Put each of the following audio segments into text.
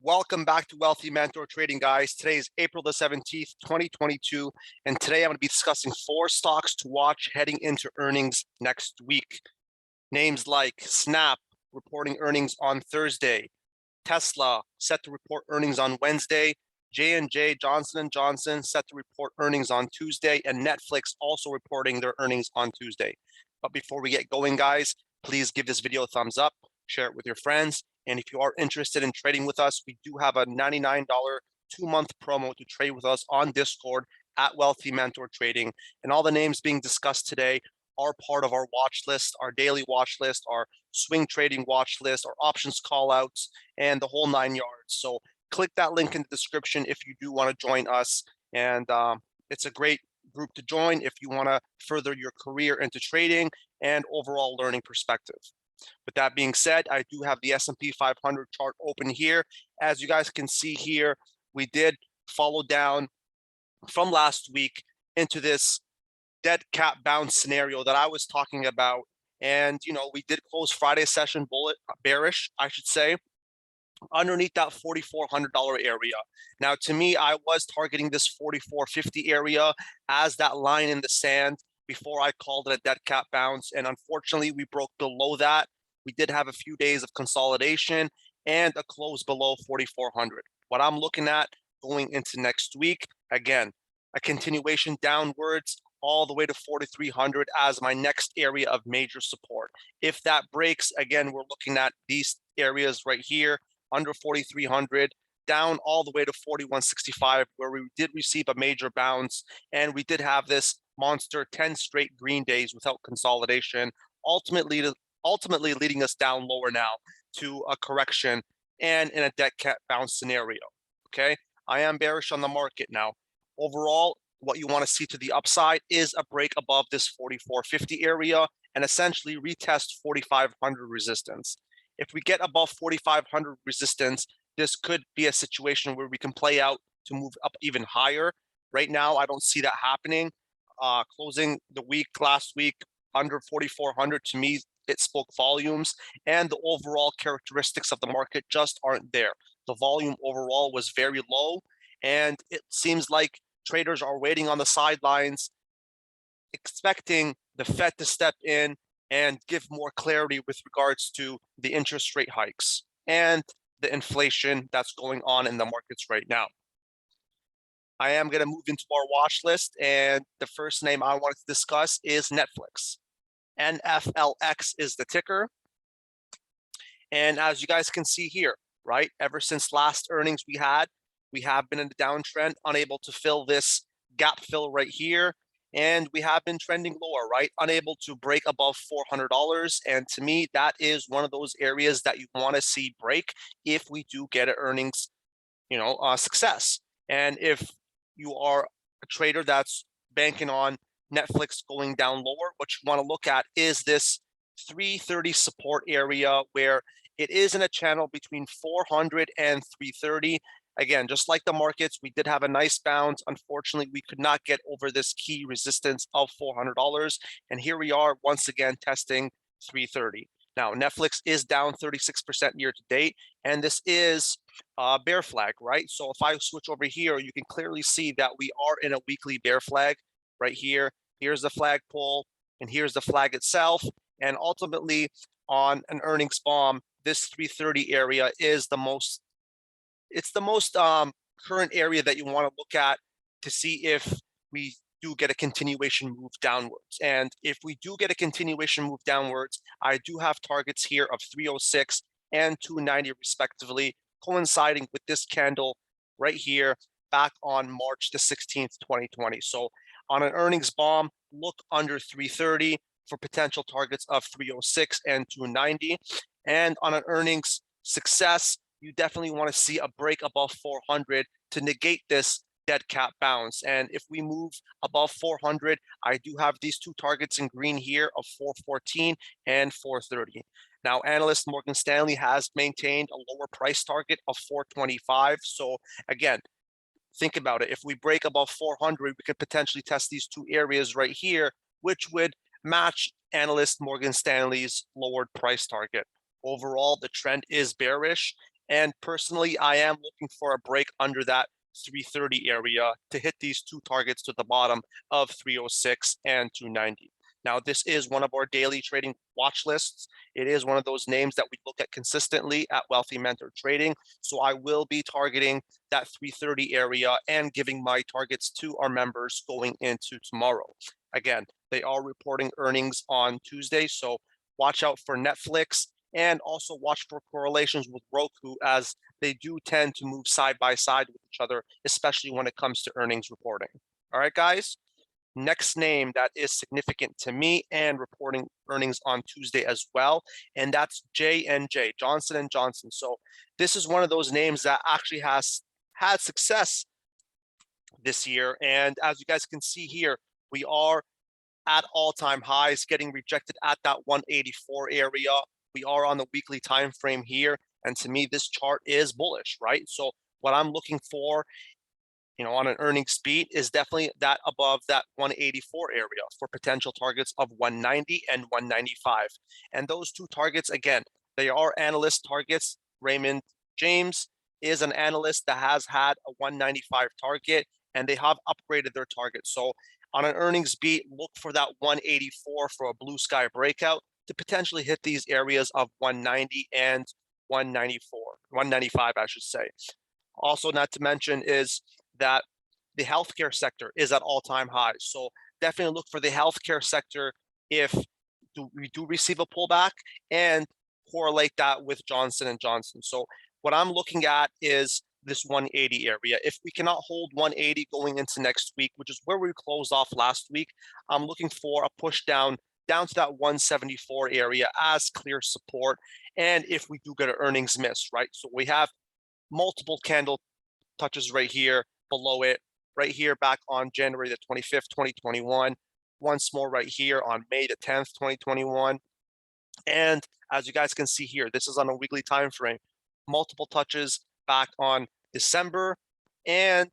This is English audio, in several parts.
Welcome back to Wealthy Mentor Trading, guys. Today is April the 17th, 2022, and today I'm going to be discussing 4 stocks to watch heading into earnings next week. Names like Snap reporting earnings on Thursday, Tesla set to report earnings on Wednesday, J&J, Johnson & Johnson set to report earnings on Tuesday, and Netflix also reporting their earnings on Tuesday. But before we get going, guys, please give this video a thumbs up, share it with your friends, and if you are interested in trading with us, we do have a $99 2-month promo to trade with us on Discord at Wealthy Mentor Trading. And all the names being discussed today are part of our watch list, our daily watch list, our swing trading watch list, our options callouts, and the whole 9 yards. So click that link in the description if you do want to join us. And it's a great group to join if you want to further your career into trading and overall learning perspective. With that being said, I do have the S&P 500 chart open here. As you guys can see here, we did follow down from last week into this dead cat bounce scenario that I was talking about. And, we did close Friday's session bearish, I should say, underneath that $4,400 area. Now, to me, I was targeting this 44.50 area as that line in the sand before I called it a dead cat bounce. And unfortunately, we broke below that. We did have a few days of consolidation and a close below 4,400. What I'm looking at going into next week, again, a continuation downwards all the way to 4,300 as my next area of major support. If that breaks, again, we're looking at these areas right here, under 4,300, down all the way to 4,165, where we did receive a major bounce, and we did have this monster 10 straight green days without consolidation, ultimately leading us down lower now to a correction and in a dead cat bounce scenario. Okay, I am bearish on the market now. Overall, what you want to see to the upside is a break above this 44.50 area and essentially retest 4,500 resistance. If we get above 4,500 resistance, this could be a situation where we can play out to move up even higher. Right now, I don't see that happening. Closing the week last week under 4,400, to me, it spoke volumes, and the overall characteristics of the market just aren't there. The volume overall was very low, and it seems like traders are waiting on the sidelines, expecting the Fed to step in and give more clarity with regards to the interest rate hikes and the inflation that's going on in the markets right now. I am going to move into our watch list, and the first name I wanted to discuss is Netflix. NFLX is the ticker. And as you guys can see here, right, ever since last earnings we have been in a downtrend, unable to fill this gap fill right here. And we have been trending lower, right? Unable to break above $400. And to me, that is one of those areas that you want to see break if we do get an earnings, success. And if you are a trader that's banking on Netflix going down lower, what you want to look at is this 330 support area where it is in a channel between 400 and 330. Again, just like the markets, we did have a nice bounce. Unfortunately, we could not get over this key resistance of $400. And here we are once again testing 330. Now, Netflix is down 36% year to date, and this is a bear flag, right? So if I switch over here, you can clearly see that we are in a weekly bear flag right here. Here's the flagpole, and here's the flag itself. And ultimately, on an earnings bomb, this 330 area is the most current area that you want to look at to see if we do get a continuation move downwards. And if we do get a continuation move downwards, I do have targets here of 306 and 290 respectively, coinciding with this candle right here back on March the 16th, 2020. So on an earnings bomb, look under 330 for potential targets of 306 and 290. And on an earnings success, you definitely want to see a break above 400 to negate this dead cat bounce. And if we move above 400, I do have these two targets in green here of 414 and 430. Now, Analyst Morgan Stanley has maintained a lower price target of 425. So again, think about it. If we break above 400, we could potentially test these two areas right here, which would match Analyst Morgan Stanley's lowered price target. Overall, the trend is bearish, And personally, I am looking for a break under that 330 area to hit these two targets to the bottom of 306 and 290. Now, this is one of our daily trading watch lists. It is one of those names that we look at consistently at Wealthy Mentor Trading. So I will be targeting that 330 area and giving my targets to our members going into tomorrow. Again, they are reporting earnings on Tuesday, so watch out for Netflix and also watch for correlations with Roku, as they do tend to move side by side with each other, especially when it comes to earnings reporting. All right, guys. Next name that is significant to me and reporting earnings on Tuesday as well, and that's J&J, Johnson & Johnson. So this is one of those names that actually has had success this year. And as you guys can see here, we are at all-time highs, getting rejected at that 184 area. We are on the weekly time frame here, and to me, this chart is bullish, right? So what I'm looking for, on an earnings beat is definitely that above that 184 area for potential targets of 190 and 195. And those two targets, again, they are analyst targets. Raymond James is an analyst that has had a 195 target, and they have upgraded their target. So on an earnings beat, look for that 184 for a blue sky breakout to potentially hit these areas of 190 and 195, I should say. Also, not to mention is that the healthcare sector is at all-time highs. So definitely look for the healthcare sector if we do receive a pullback, and correlate that with Johnson & Johnson. So what I'm looking at is this 180 area. If we cannot hold 180 going into next week, which is where we closed off last week, I'm looking for a push down to that 174 area as clear support. And if we do get an earnings miss, right? So we have multiple candle touches right here below it, right here back on January the 25th, 2021. Once more right here on May the 10th, 2021. And as you guys can see here, this is on a weekly time frame. Multiple touches back on December and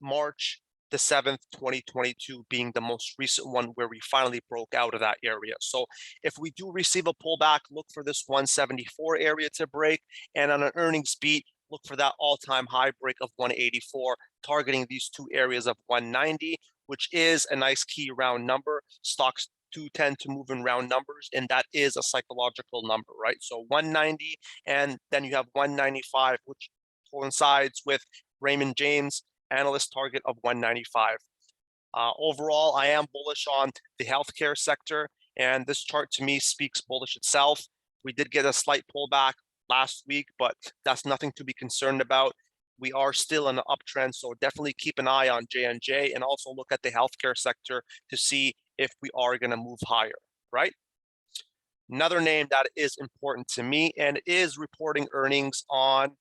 March the 7th, 2022 being the most recent one where we finally broke out of that area. So if we do receive a pullback, look for this 174 area to break, and on an earnings beat, look for that all-time high break of 184, targeting these two areas of 190, which is a nice key round number. Stocks do tend to move in round numbers, and that is a psychological number, right? So 190, and then you have 195, which coincides with Raymond James analyst target of 195. Overall, I am bullish on the healthcare sector, and this chart to me speaks bullish itself. We did get a slight pullback last week, but that's nothing to be concerned about. We are still in an uptrend, so definitely keep an eye on J&J, and also look at the healthcare sector to see if we are going to move higher, right? Another name that is important to me and is reporting earnings on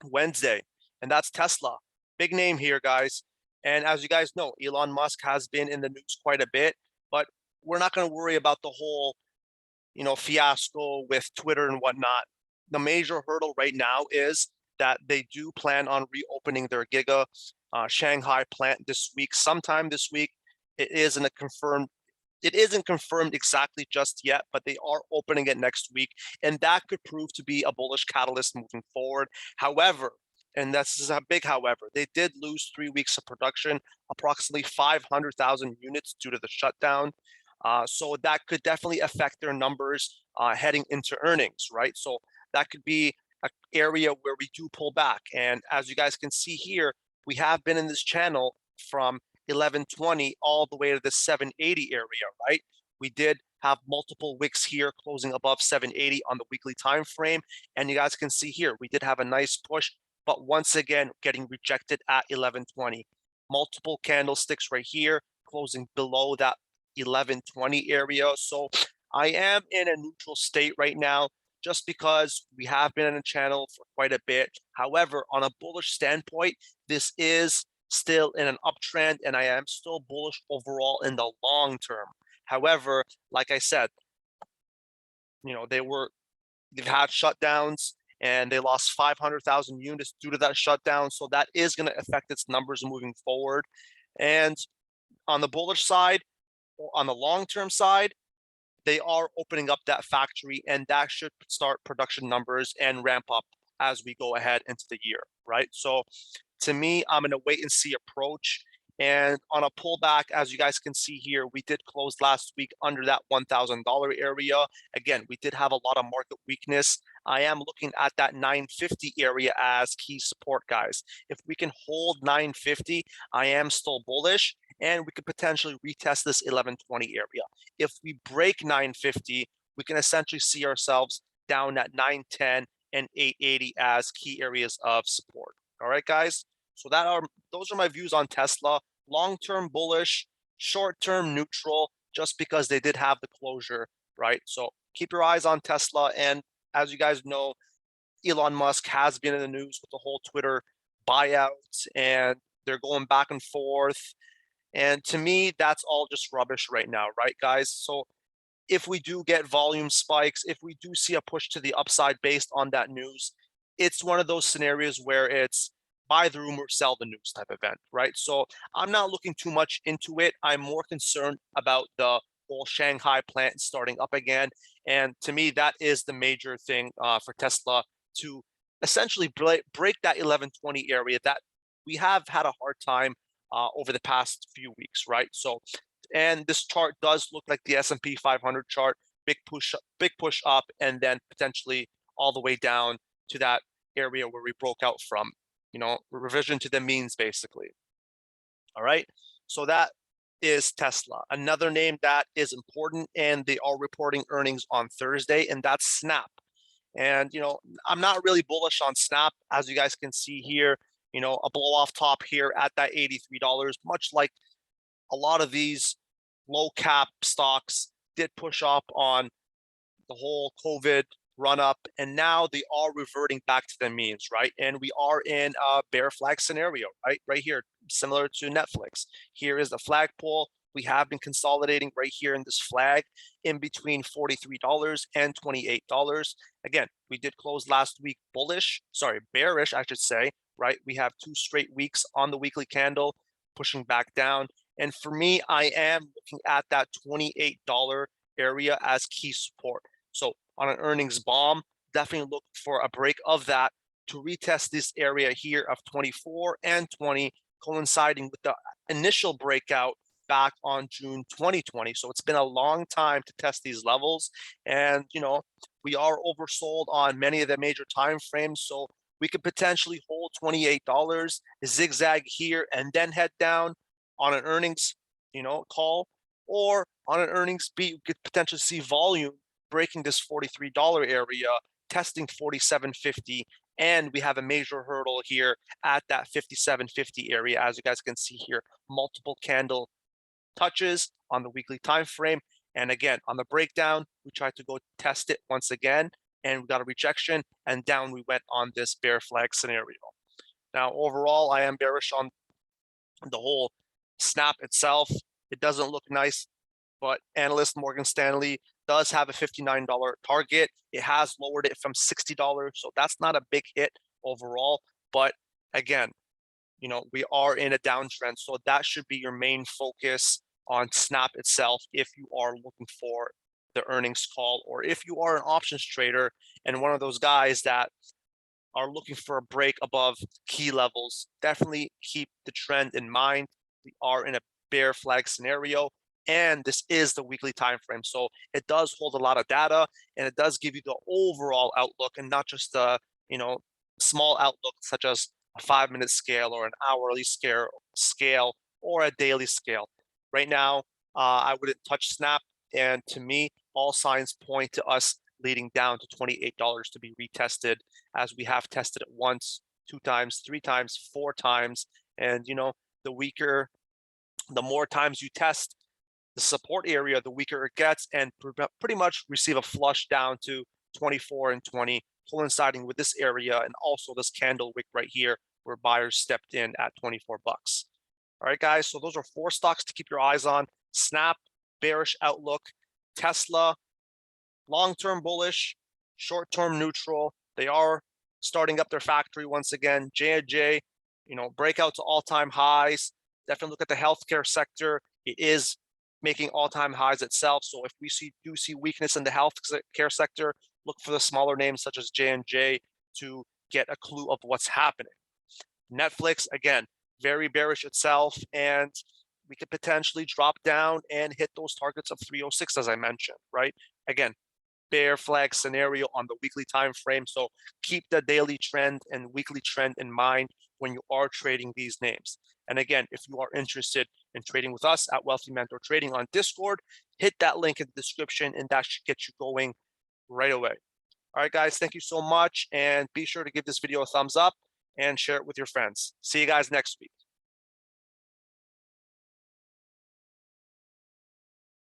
Wednesday, and that's Tesla. Big name here, guys. And as you guys know, Elon Musk has been in the news quite a bit, but we're not going to worry about the whole, fiasco with Twitter and whatnot. The major hurdle right now is that they do plan on reopening their Gigi Shanghai plant this week, sometime this week. It isn't confirmed exactly just yet, but they are opening it next week, and that could prove to be a bullish catalyst moving forward. However, and this is a big however, they did lose 3 weeks of production, approximately 500,000 units due to the shutdown. So that could definitely affect their numbers heading into earnings, right? So that could be an area where we do pull back. And as you guys can see here, we have been in this channel from 1120 all the way to the 780 area, right? We did have multiple wicks here closing above 780 on the weekly time frame, and you guys can see here we did have a nice push, but once again getting rejected at 1120. Multiple candlesticks right here closing below that 1120 area. So I am in a neutral state right now, just because we have been in a channel for quite a bit. However, on a bullish standpoint, this is still in an uptrend, and I am still bullish overall in the long term. However, like I said, they've had shutdowns, and they lost 500,000 units due to that shutdown. So that is going to affect its numbers moving forward. And on the bullish side, on the long-term side, they are opening up that factory, and that should start production numbers and ramp up as we go ahead into the year, right? So to me, I'm in a wait and see approach. And on a pullback, as you guys can see here, we did close last week under that $1,000 area. Again, we did have a lot of market weakness. I am looking at that 950 area as key support, guys. If we can hold 950, I am still bullish, and we could potentially retest this 1120 area. If we break 950, we can essentially see ourselves down at 910 and 880 as key areas of support. All right, guys. So those are my views on Tesla. Long-term bullish, short-term neutral, just because they did have the closure, right? So keep your eyes on Tesla. And as you guys know, Elon Musk has been in the news with the whole Twitter buyout, and they're going back and forth. And to me, that's all just rubbish right now, right, guys? So if we do get volume spikes, if we do see a push to the upside based on that news, it's one of those scenarios where it's buy the rumor, sell the news type event, right? So I'm not looking too much into it. I'm more concerned about the whole Shanghai plant starting up again. And to me, that is the major thing for Tesla to essentially break that 1120 area that we have had a hard time over the past few weeks, right? So, and this chart does look like the S&P 500 chart, big push up, and then potentially all the way down to that area where we broke out from, revision to the means, basically. All right, so that is Tesla. Another name that is important, and they are reporting earnings on Thursday, and that's Snap. And, I'm not really bullish on Snap, as you guys can see here, a blow off top here at that $83, much like a lot of these low cap stocks did push up on the whole COVID run up, and now they are reverting back to the means, right? And we are in a bear flag scenario, right here, similar to Netflix. Here is the flagpole. We have been consolidating right here in this flag in between $43 and $28. Again, we did close last week bearish, I should say, right? We have 2 straight weeks on the weekly candle pushing back down. And for me, I am looking at that $28 area as key support. So on an earnings bomb, definitely look for a break of that to retest this area here of 24 and 20, coinciding with the initial breakout back on June 2020. So it's been a long time to test these levels. And, we are oversold on many of the major time frames. So we could potentially hold $28, zigzag here, and then head down on an earnings, call, or on an earnings beat. We could potentially see volume breaking this $43 area, testing 47.50, and we have a major hurdle here at that 57.50 area. As you guys can see here, multiple candle touches on the weekly time frame. And again, on the breakdown, we tried to go test it once again, and we got a rejection, and down we went on this bear flag scenario. Now, overall, I am bearish on the whole Snap itself. It doesn't look nice, but Analyst Morgan Stanley does have a $59 target. It has lowered it from $60, so that's not a big hit overall. But again, we are in a downtrend, so that should be your main focus on Snap itself if you are looking for the earnings call, or if you are an options trader and one of those guys that are looking for a break above key levels. Definitely keep the trend in mind. We are in a bear flag scenario, and this is the weekly time frame, so it does hold a lot of data, and it does give you the overall outlook and not just the small outlook such as a 5-minute scale or an hourly scale or a daily scale. Right now, I wouldn't touch Snap, and to me, all signs point to us leading down to $28 to be retested, as we have tested it once, 2 times, 3 times, 4 times. And the more times you test the support area, the weaker it gets, and pretty much receive a flush down to 24 and 20, coinciding with this area and also this candle wick right here where buyers stepped in at 24 bucks. All right, guys, so those are 4 stocks to keep your eyes on. Snap, bearish outlook. Tesla, long-term bullish, short-term neutral. They are starting up their factory once again. J&J, breakout to all-time highs. Definitely look at the healthcare sector. It is making all-time highs itself. So if we do see weakness in the healthcare sector, look for the smaller names such as J&J to get a clue of what's happening. Netflix, again, very bearish itself, and we could potentially drop down and hit those targets of 306, as I mentioned, right? Again, bear flag scenario on the weekly time frame. So keep the daily trend and weekly trend in mind when you are trading these names. And again, if you are interested in trading with us at Wealthy Mentor Trading on Discord, hit that link in the description and that should get you going right away. All right, guys, thank you so much. And be sure to give this video a thumbs up and share it with your friends. See you guys next week.